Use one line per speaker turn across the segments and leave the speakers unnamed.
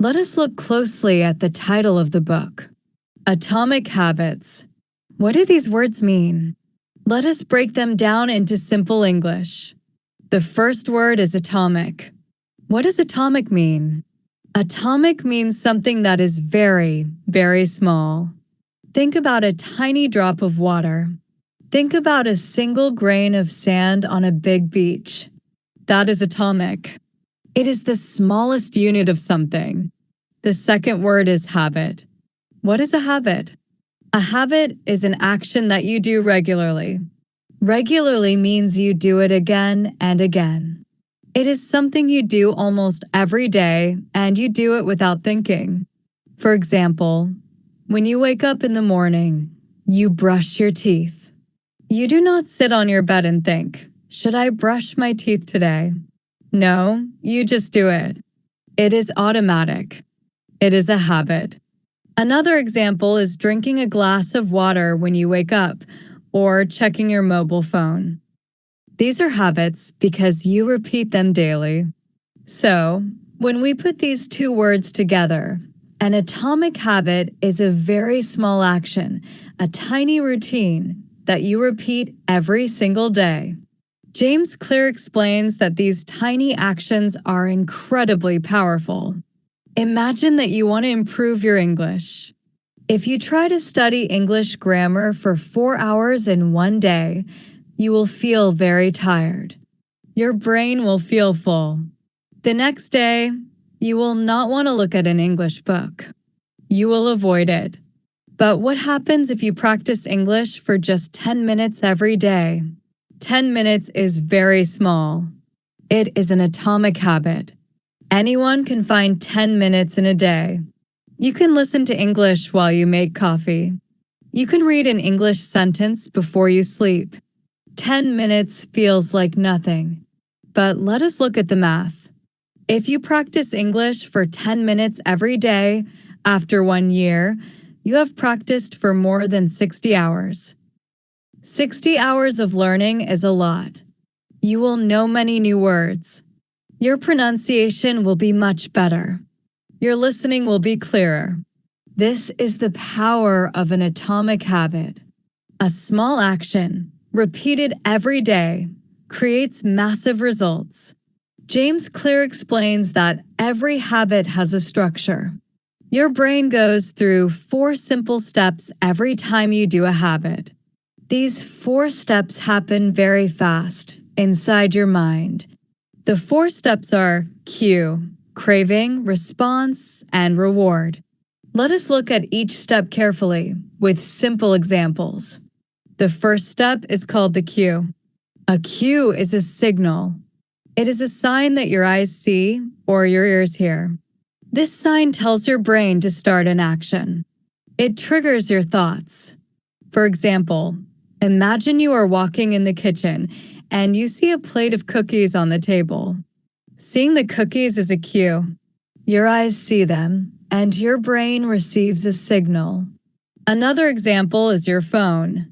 Let us look closely at the title of the book, Atomic Habits. What do these words mean? Let us break them down into simple English. The first word is atomic. What does atomic mean? Atomic means something that is very, very small. Think about a tiny drop of water. Think about a single grain of sand on a big beach. That is atomic. It is the smallest unit of something. The second word is habit. What is a habit? A habit is an action that you do regularly. Regularly means you do it again and again. It is something you do almost every day, and you do it without thinking. For example, when you wake up in the morning, you brush your teeth. You do not sit on your bed and think, "Should I brush my teeth today?" No, you just do it. It is automatic. It is a habit. Another example is drinking a glass of water when you wake up, or checking your mobile phone. These are habits because you repeat them daily. So, when we put these two words together, an atomic habit is a very small action, a tiny routine that you repeat every single day. James Clear explains that these tiny actions are incredibly powerful. Imagine that you want to improve your English. If you try to study English grammar for 4 hours in one day, you will feel very tired. Your brain will feel full. The next day, you will not want to look at an English book. You will avoid it. But what happens if you practice English for just 10 minutes every day? 10 minutes is very small. It is an atomic habit. Anyone can find 10 minutes in a day. You can listen to English while you make coffee. You can read an English sentence before you sleep. 10 minutes feels like nothing. But let us look at the math. If you practice English for 10 minutes every day, after 1 year, you have practiced for more than 60 hours. 60 hours of learning is a lot. You will know many new words. Your pronunciation will be much better. Your listening will be clearer. This is the power of an atomic habit. A small action, repeated every day, creates massive results. James Clear explains that every habit has a structure. Your brain goes through 4 simple steps every time you do a habit. These 4 steps happen very fast inside your mind. The 4 steps are cue, craving, response, and reward. Let us look at each step carefully with simple examples. The first step is called the cue. A cue is a signal. It is a sign that your eyes see or your ears hear. This sign tells your brain to start an action. It triggers your thoughts. For example, imagine you are walking in the kitchen and you see a plate of cookies on the table. Seeing the cookies is a cue. Your eyes see them, and your brain receives a signal. Another example is your phone.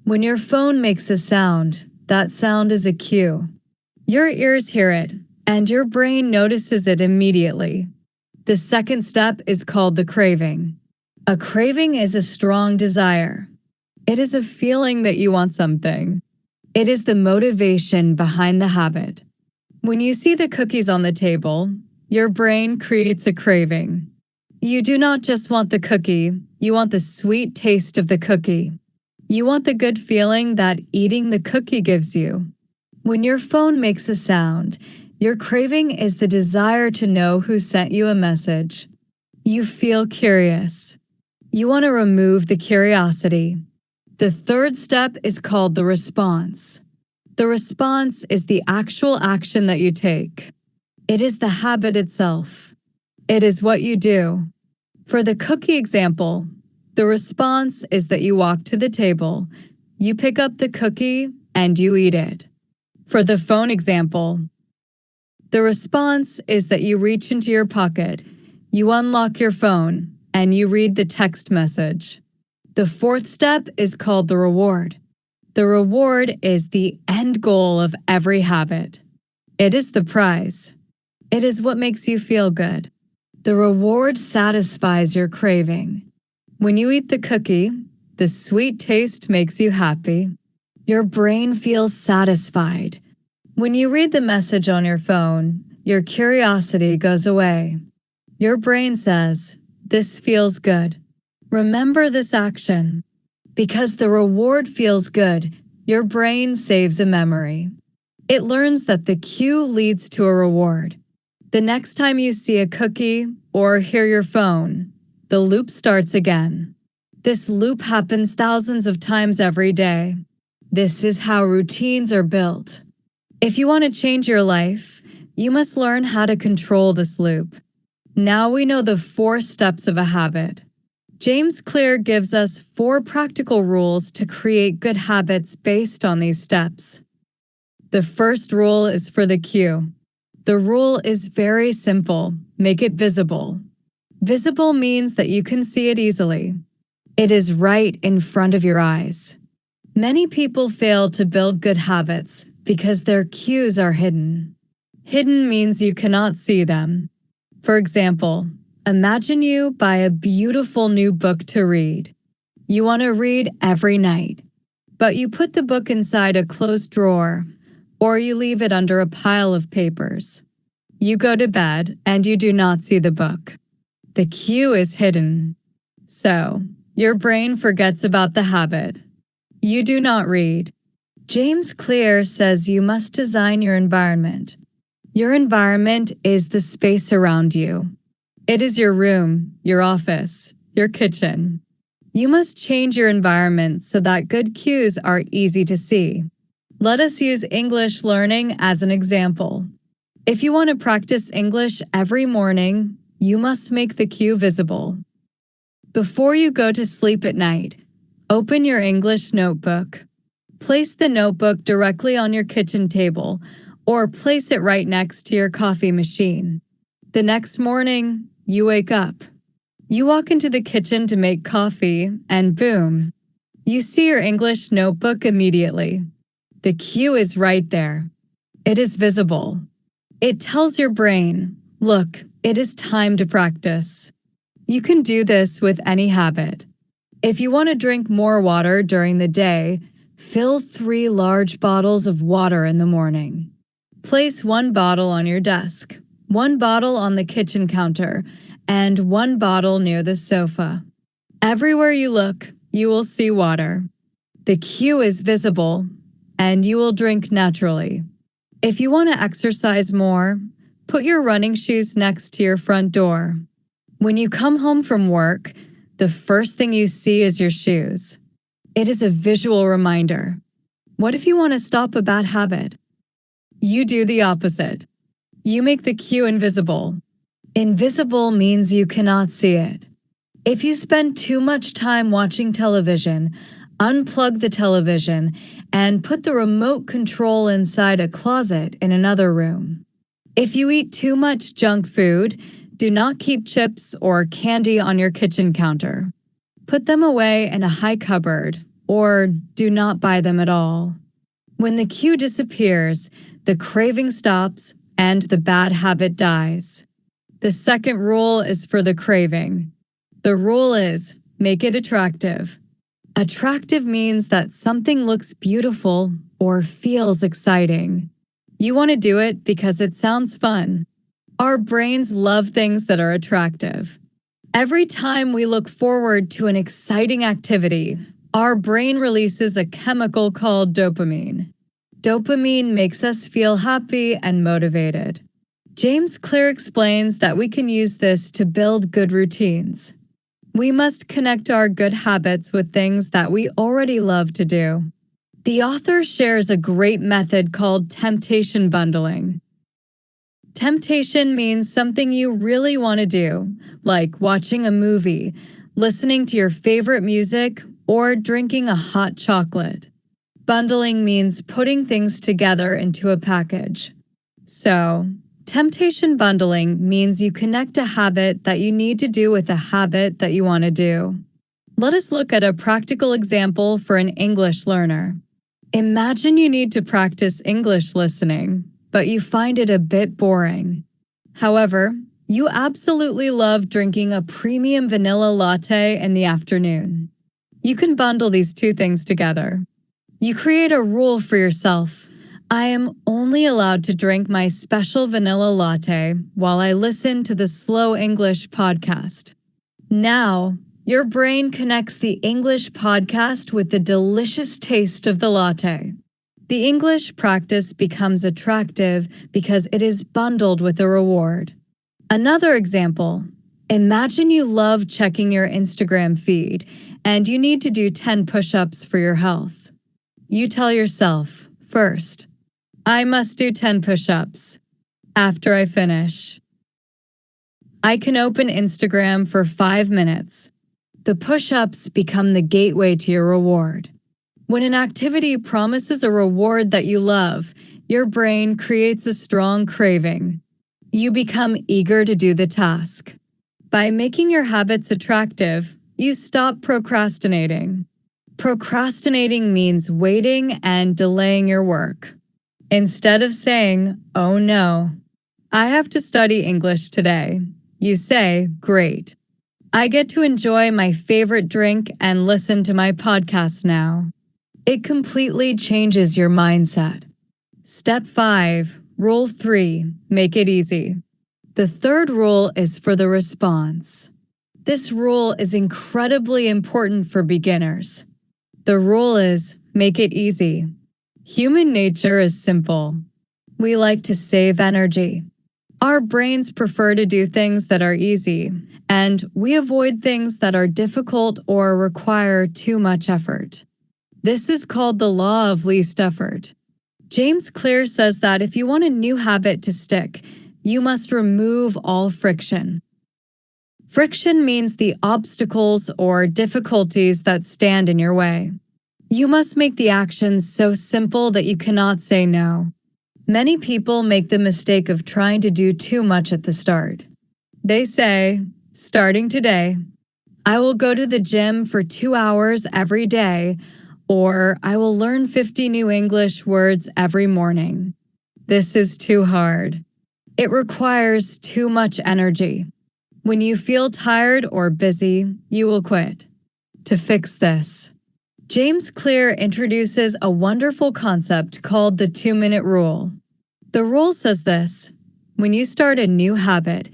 When your phone makes a sound, that sound is a cue. Your ears hear it, and your brain notices it immediately. The second step is called the craving. A craving is a strong desire. It is a feeling that you want something. It is the motivation behind the habit. When you see the cookies on the table, your brain creates a craving. You do not just want the cookie, you want the sweet taste of the cookie. You want the good feeling that eating the cookie gives you. When your phone makes a sound, your craving is the desire to know who sent you a message. You feel curious. You want to remove the curiosity. The third step is called the response. The response is the actual action that you take. It is the habit itself. It is what you do. For the cookie example, the response is that you walk to the table, you pick up the cookie, and you eat it. For the phone example, the response is that you reach into your pocket, you unlock your phone, and you read the text message. The fourth step is called the reward. The reward is the end goal of every habit. It is the prize. It is what makes you feel good. The reward satisfies your craving. When you eat the cookie, the sweet taste makes you happy. Your brain feels satisfied. When you read the message on your phone, your curiosity goes away. Your brain says, "This feels good." Remember this action. Because the reward feels good, your brain saves a memory. It learns that the cue leads to a reward. The next time you see a cookie or hear your phone, the loop starts again. This loop happens thousands of times every day. This is how routines are built. If you want to change your life, you must learn how to control this loop. Now we know the 4 steps of a habit. James Clear gives us 4 practical rules to create good habits based on these steps. The first rule is for the cue. The rule is very simple. Make it visible. Visible means that you can see it easily. It is right in front of your eyes. Many people fail to build good habits because their cues are hidden. Hidden means you cannot see them. For example, imagine you buy a beautiful new book to read. You want to read every night, but you put the book inside a closed drawer, or you leave it under a pile of papers. You go to bed and you do not see the book. The cue is hidden. So, your brain forgets about the habit. You do not read. James Clear says you must design your environment. Your environment is the space around you. It is your room, your office, your kitchen. You must change your environment so that good cues are easy to see. Let us use English learning as an example. If you want to practice English every morning, you must make the cue visible. Before you go to sleep at night, open your English notebook. Place the notebook directly on your kitchen table or place it right next to your coffee machine. The next morning, you wake up. You walk into the kitchen to make coffee and boom, you see your English notebook immediately. The cue is right there. It is visible. It tells your brain, look, it is time to practice. You can do this with any habit. If you want to drink more water during the day, fill 3 large bottles of water in the morning. Place 1 bottle on your desk, 1 bottle on the kitchen counter, and 1 bottle near the sofa. Everywhere you look, you will see water. The cue is visible, and you will drink naturally. If you want to exercise more, put your running shoes next to your front door. When you come home from work, the first thing you see is your shoes. It is a visual reminder. What if you want to stop a bad habit? You do the opposite. You make the cue invisible. Invisible means you cannot see it. If you spend too much time watching television, unplug the television and put the remote control inside a closet in another room. If you eat too much junk food, do not keep chips or candy on your kitchen counter. Put them away in a high cupboard, or do not buy them at all. When the cue disappears, the craving stops and the bad habit dies. The second rule is for the craving. The rule is, make it attractive. Attractive means that something looks beautiful or feels exciting. You want to do it because it sounds fun. Our brains love things that are attractive. Every time we look forward to an exciting activity, our brain releases a chemical called dopamine. Dopamine makes us feel happy and motivated. James Clear explains that we can use this to build good routines. We must connect our good habits with things that we already love to do. The author shares a great method called temptation bundling. Temptation means something you really want to do, like watching a movie, listening to your favorite music, or drinking a hot chocolate. Bundling means putting things together into a package. So, temptation bundling means you connect a habit that you need to do with a habit that you want to do. Let us look at a practical example for an English learner. Imagine you need to practice English listening, but you find it a bit boring. However, You absolutely love drinking a premium vanilla latte in the afternoon. You can bundle these two things together. You create a rule for yourself. I am only allowed to drink my special vanilla latte while I listen to the Slow English podcast. Now, your brain connects the English podcast with the delicious taste of the latte. The English practice becomes attractive because it is bundled with a reward. Another example, imagine you love checking your Instagram feed and you need to do 10 push-ups for your health. You tell yourself, first, I must do 10 push-ups. After I finish, I can open Instagram for 5 minutes. The push-ups become the gateway to your reward. When an activity promises a reward that you love, your brain creates a strong craving. You become eager to do the task. By making your habits attractive, you stop procrastinating. Procrastinating means waiting and delaying your work. Instead of saying, "Oh no, I have to study English today," you say, "Great. I get to enjoy my favorite drink and listen to my podcast now." It completely changes your mindset. Step 5, Rule 3, make it easy. The third rule is for the response. This rule is incredibly important for beginners. The rule is, make it easy. Human nature is simple. We like to save energy. Our brains prefer to do things that are easy, and we avoid things that are difficult or require too much effort. This is called the law of least effort. James Clear says that if you want a new habit to stick, you must remove all friction. Friction means the obstacles or difficulties that stand in your way. You must make the actions so simple that you cannot say no. Many people make the mistake of trying to do too much at the start. They say, starting today, I will go to the gym for 2 hours every day, or I will learn 50 new English words every morning. This is too hard. It requires too much energy. When you feel tired or busy, you will quit. To fix this, James Clear introduces a wonderful concept called the 2-minute rule. The rule says this: when you start a new habit,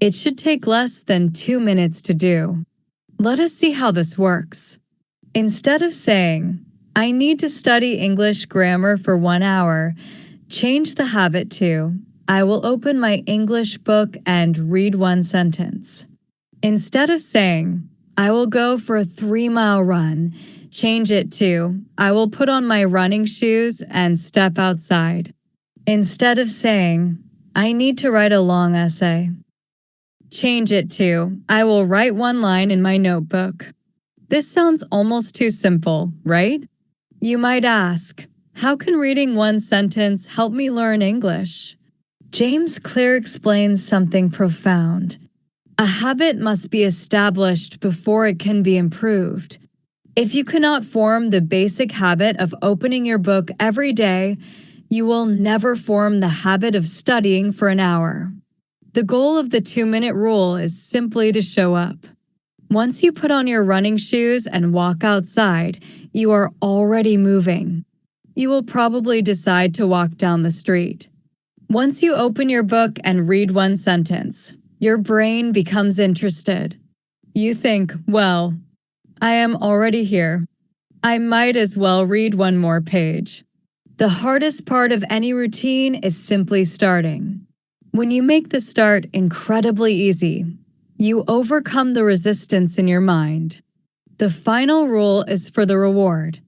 it should take less than 2 minutes to do. Let us see how this works. Instead of saying, I need to study English grammar for 1 hour, change the habit to, I will open my English book and read 1 sentence. Instead of saying, I will go for a 3-mile run, change it to, I will put on my running shoes and step outside. Instead of saying, I need to write a long essay, change it to, I will write 1 line in my notebook. This sounds almost too simple, right? You might ask, how can reading 1 sentence help me learn English? James Clear explains something profound. A habit must be established before it can be improved. If you cannot form the basic habit of opening your book every day, you will never form the habit of studying for an hour. The goal of the 2-minute rule is simply to show up. Once you put on your running shoes and walk outside, you are already moving. You will probably decide to walk down the street. Once you open your book and read 1 sentence, your brain becomes interested. You think, well, I am already here. I might as well read 1 more page. The hardest part of any routine is simply starting. When you make the start incredibly easy, you overcome the resistance in your mind. The final rule is for the reward.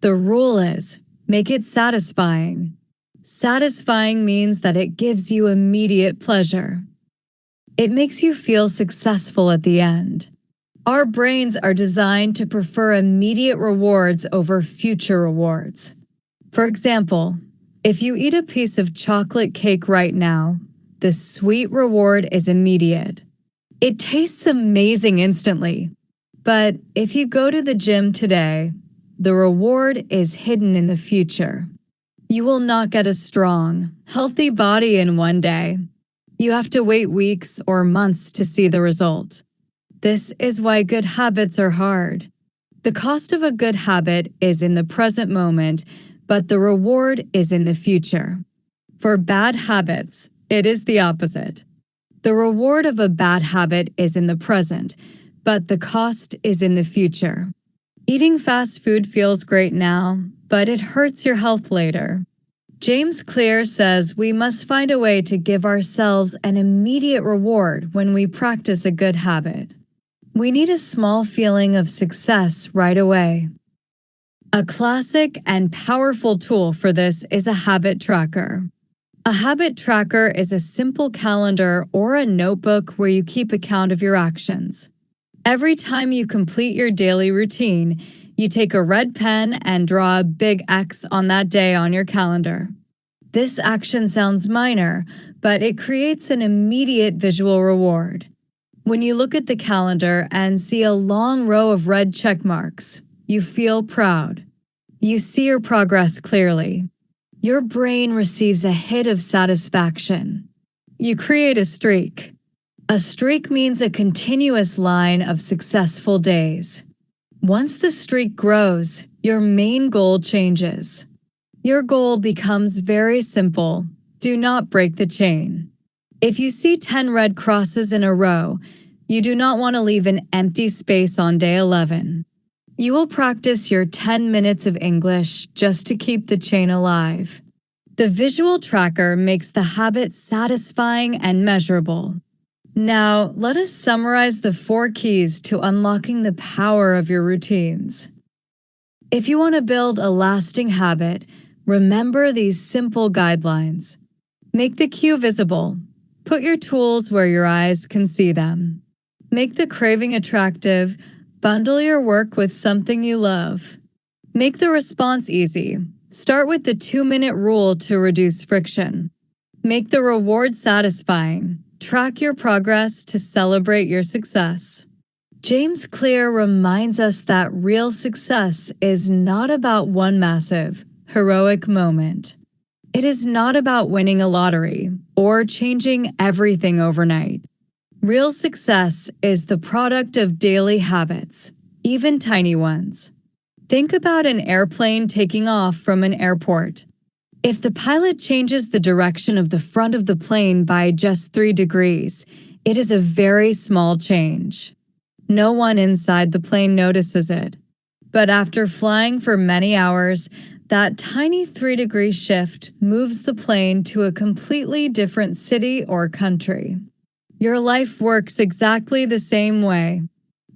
The rule is, make it satisfying. Satisfying means that it gives you immediate pleasure. It makes you feel successful at the end. Our brains are designed to prefer immediate rewards over future rewards. For example, if you eat a piece of chocolate cake right now, the sweet reward is immediate. It tastes amazing instantly. But if you go to the gym today, the reward is hidden in the future. You will not get a strong, healthy body in 1 day. You have to wait weeks or months to see the result. This is why good habits are hard. The cost of a good habit is in the present moment, but the reward is in the future. For bad habits, it is the opposite. The reward of a bad habit is in the present, but the cost is in the future. Eating fast food feels great now, but it hurts your health later. James Clear says we must find a way to give ourselves an immediate reward when we practice a good habit. We need a small feeling of success right away. A classic and powerful tool for this is a habit tracker. A habit tracker is a simple calendar or a notebook where you keep account of your actions. Every time you complete your daily routine, you take a red pen and draw a big X on that day on your calendar. This action sounds minor, but it creates an immediate visual reward. When you look at the calendar and see a long row of red check marks, you feel proud. You see your progress clearly. Your brain receives a hit of satisfaction. You create a streak. A streak means a continuous line of successful days. Once the streak grows, your main goal changes. Your goal becomes very simple. Do not break the chain. If you see 10 red crosses in a row, you do not want to leave an empty space on day 11. You will practice your 10 minutes of English just to keep the chain alive. The visual tracker makes the habit satisfying and measurable. Now, let us summarize the 4 keys to unlocking the power of your routines. If you want to build a lasting habit, remember these simple guidelines. Make the cue visible. Put your tools where your eyes can see them. Make the craving attractive. Bundle your work with something you love. Make the response easy. Start with the 2-minute rule to reduce friction. Make the reward satisfying. Track your progress to celebrate your success. James Clear reminds us that real success is not about one massive, heroic moment. It is not about winning a lottery or changing everything overnight. Real success is the product of daily habits, even tiny ones. Think about an airplane taking off from an airport. If the pilot changes the direction of the front of the plane by just 3 degrees, it is a very small change. No one inside the plane notices it. But after flying for many hours, that tiny 3-degree shift moves the plane to a completely different city or country. Your life works exactly the same way.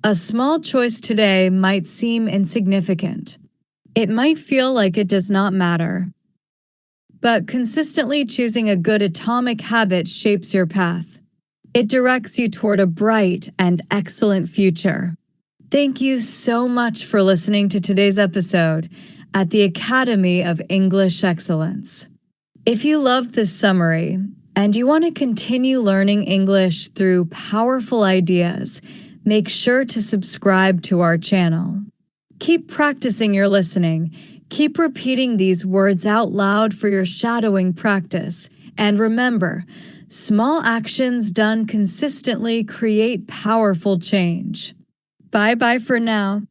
A small choice today might seem insignificant. It might feel like it does not matter. But consistently choosing a good atomic habit shapes your path. It directs you toward a bright and excellent future. Thank you so much for listening to today's episode at the Academy of English Excellence. If you loved this summary and you want to continue learning English through powerful ideas, make sure to subscribe to our channel. Keep practicing your listening. Keep repeating these words out loud for your shadowing practice. And remember, small actions done consistently create powerful change. Bye-bye for now.